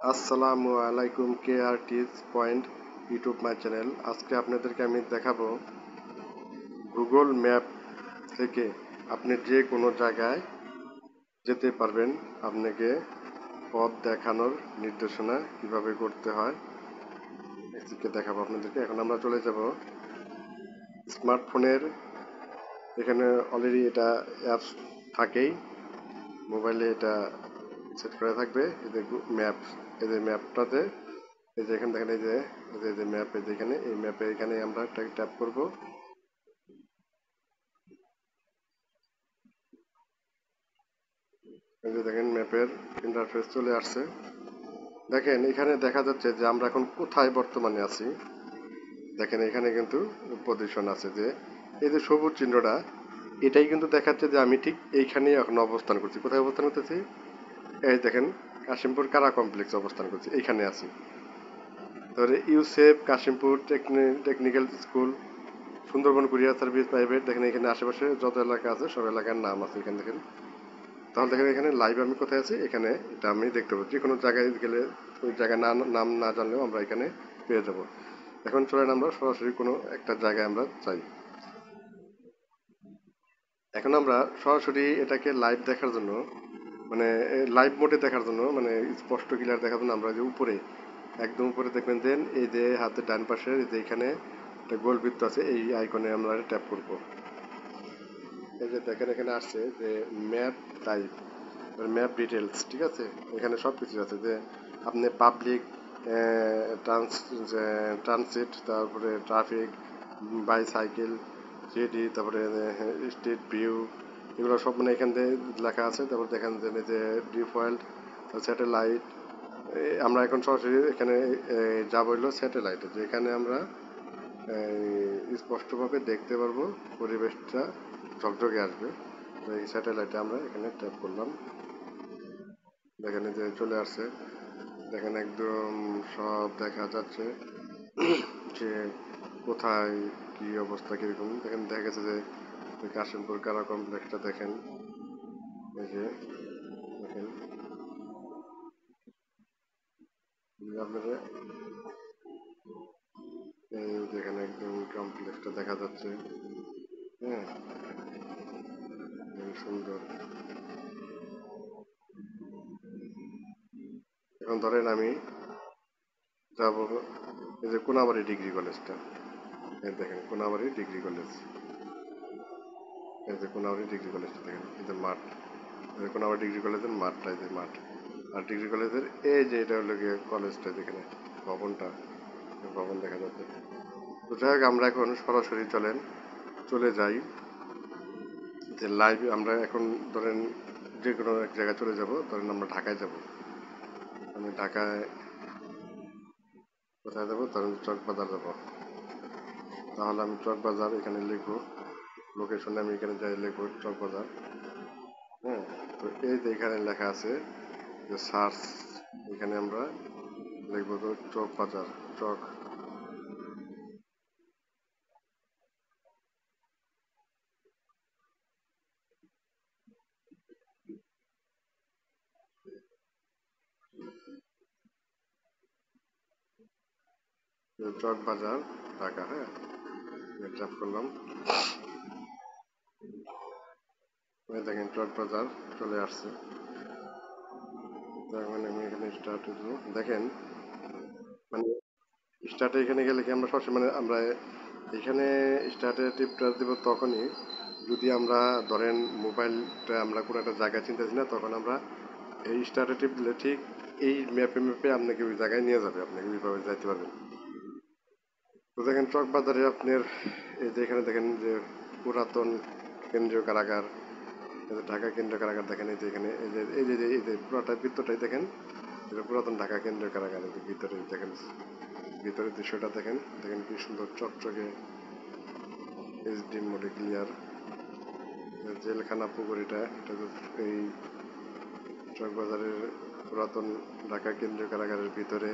আসসালামু আলাইকুম, কে আর টিজ point YouTube my channel. আজকে আপনাদেরকে আমি দেখাবো গুগল ম্যাপ থেকে আপনি যে কোনো জায়গায় যেতে পারবেন। আপনাকে পথ দেখানোর নির্দেশনা কিভাবে করতে হয় এদিকে দেখাবো আপনাদেরকে। এখন আমরা চলে যাব স্মার্টফোনের, এখানে অলরেডি এটা অ্যাপস থাকেই, মোবাইলে এটা সেট করা থাকবে। এই যে ম্যাপ, এই যে ম্যাপটাতে এই যে এখানে দেখেন, এই যে ম্যাপ, এই যে এখানে এই ম্যাপে এখানে আমরা ট্যাপ করব। এই যে দেখেন ম্যাপের ইন্টারফেস চলে আসছে। দেখেন এখানে দেখা যাচ্ছে যে আমরা এখন কোথায় বর্তমানে আছি। দেখেন এখানে কিন্তু পজিশন আছে, যে এই যে সবুজ চিহ্নটা, এটাই কিন্তু দেখাচ্ছে যে আমি ঠিক এইখানেই এখন অবস্থান করছি। কোথায় অবস্থান করতেছি? এই দেখেন, কাশিমপুর কারা কমপ্লেক্স অবস্থান করছি, এইখানে আছি। তারপরে Yusuf Kashimpur technical school, Sundarban courier service private. দেখেন এখানে আশেপাশে যত এলাকা আছে সব এলাকার নাম আছে এখানে দেখেন। তাহলে দেখেন এখানে লাইভ আমি কোথায় আছি, এখানে এটা আমি দেখতে পাবো। যে কোনো জায়গায় গেলে ওই জায়গায় নাম না জানলেও আমরা এখানে পেয়ে যাব। এখন চলেন আমরা সরাসরি কোনো একটা জায়গায় আমরা চাই। এখন আমরা সরাসরি এটাকে লাইভ দেখার জন্য, মানে লাইভ মোডে দেখার জন্য, মানে স্পষ্ট ক্লিয়ার দেখার জন্য আমরা যে উপরে, একদম উপরে দেখবেন যে এই যে হাতের ডান পাশে যে এখানে একটা গোল বৃত্ত আছে, এই আইকনে আমরা ট্যাপ করব। এই যে দেখেন এখানে আসছে যে ম্যাপ টাইপ, ম্যাপ ডিটেলস, ঠিক আছে। এখানে সব কিছু আছে, যে আপনি পাবলিক ট্রানজিট, তারপরে ট্রাফিক, বাইসাইকেল, সিডি, তারপরে স্ট্রিট ভিউ, এগুলো সব মানে এখান থেকে লেখা আছে। তারপর দেখেন যে ডিফল্ট স্যাটেলাইট। আমরা এখন সরাসরি এখানে যাব হইলো স্যাটেলাইটে, যেখানে আমরা স্পষ্টভাবে দেখতে পারবো, পরিবেশটা ঝকঝকে আসবে। তো এই স্যাটেলাইটে আমরা এখানে ট্যাপ করলাম। দেখেন এই যে চলে আসছে, দেখেন একদম সব দেখা যাচ্ছে যে কোথায় কি অবস্থা কিরকম। দেখেন দেখা গেছে যে কাশিমপুর কারা কমপ্লেক্সটা দেখেন, এই যে দেখেন আপনারা, এই যেখানে একদম কমপ্লেক্সটা দেখা যাচ্ছে। হ্যাঁ, সুন্দর। এখন ধরেন আমি যাব এই যে কোনাবাড়ি ডিগ্রি কলেজটা, এই দেখেন কোনাবাড়ি ডিগ্রি কলেজ, এই যে কোনাবাড়ি ডিগ্রি কলেজটা দেখেন, এই যে মাঠ, এই যে কোনাবাড়ি ডিগ্রি কলেজের মাঠটা, এই যে মাঠ। আর ডিগ্রি কলেজের এই যে এটা হলো গিয়ে কলেজটা, যেখানে ভবনটা, ভবন দেখা যাচ্ছে। তো যাই হোক, আমরা এখন সরাসরি চলেন চলে যাই যে লাইভ। আমরা এখন ধরেন যে কোনো এক জায়গায় চলে যাব, ধরেন আমরা ঢাকায় যাব। আমি ঢাকায় কোথায় যাবো, ধরেন চকবাজার যাব। তাহলে আমি চকবাজার এখানে লিখবো, লোকেশনে আমি এখানে যাই লিখবো চকবাজার। হ্যাঁ, তো এই যে এখানে লেখা আছে যে সার্চ, এখানে আমরা লিখবো তো চকবাজার, চক চকবাজার ঢাকা। হ্যাঁ, ট্যাপ করলাম। এই দেখেন চকবাজার চলে আসছে। তার মানে আমি এখানে স্টার্ট দিব, দেখেন মানে স্টার্টে এখানে গেলে কি আমরা সবসময়, মানে আমরা এখানে স্টার্টে টিপটা দিব তখনই যদি আমরা ধরেন মোবাইলটা আমরা কোনো একটা জায়গা চিনতেছি না, তখন আমরা এই স্টার্টে টিপ দিলে ঠিক এই ম্যাপে ম্যাপে আপনাকে ওই জায়গায় নিয়ে যাবে, আপনাকে ওইভাবে যাইতে পারবেন। তো দেখেন চকবাজারে আপনার এই যে এখানে দেখেন যে পুরাতন কেন্দ্রীয় কারাগার, এই যে ঢাকা কেন্দ্রীয় কারাগার দেখেন, এই যে এখানে এই যে পুরাটা ভিতরটাই দেখেন, এটা পুরাতন ঢাকা কেন্দ্রীয় কারাগার। এই যে ভিতরে দেখেন, ভিতরের দৃশ্যটা দেখেন, দেখেন কি সুন্দর চকচকে এইচডি মোডে ক্লিয়ার। জেলখানা পুকুর, এটা তো এই চকবাজারের পুরাতন ঢাকা কেন্দ্রীয় কারাগারের ভিতরে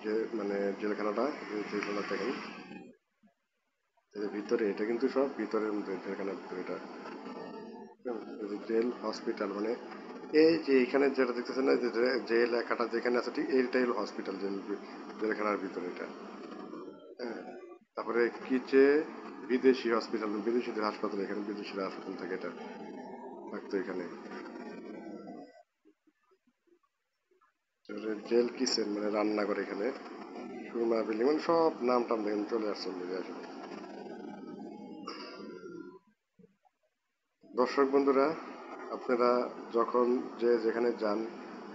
যে মানে জেলখানাটা, জেলখানা দেখেন, ভিতরে এটা কিন্তু সব ভিতরের মধ্যে জেলখানার ভিতরে এটা জেল হসপিটাল, মানে এই যে এখানে যেটা দেখতেছেন না, যে লেখাটা যেখানে আছে ঠিক এইটাই হলো হসপিটাল, জেলখানার ভিতরে এটা। হ্যাঁ। তারপরে কি যে বিদেশি হসপিটাল, বিদেশিদের হাসপাতাল, এখানে বিদেশিরা হাসপাতাল থাকে, এটা থাকতো এখানে। তারপরে জেল কিচেন মানে রান্না করে এখানে, সুরমা বিল্ডিং, মানে সব নাম টাম দেখেন চলে আসছে অলরেডি আসলে। দর্শক বন্ধুরা, আপনারা যখন যে যেখানে যান,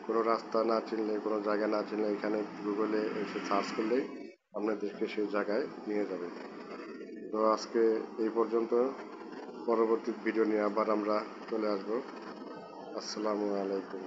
কোনো রাস্তা না চিনলে, কোনো জায়গা না চিনলে, এখানে গুগলে এসে সার্চ করলেই আপনাদেরকে সেই জায়গায় নিয়ে যাবে। তো আজকে এই পর্যন্ত, পরবর্তী ভিডিও নিয়ে আবার আমরা চলে আসবো। আসসালামু আলাইকুম।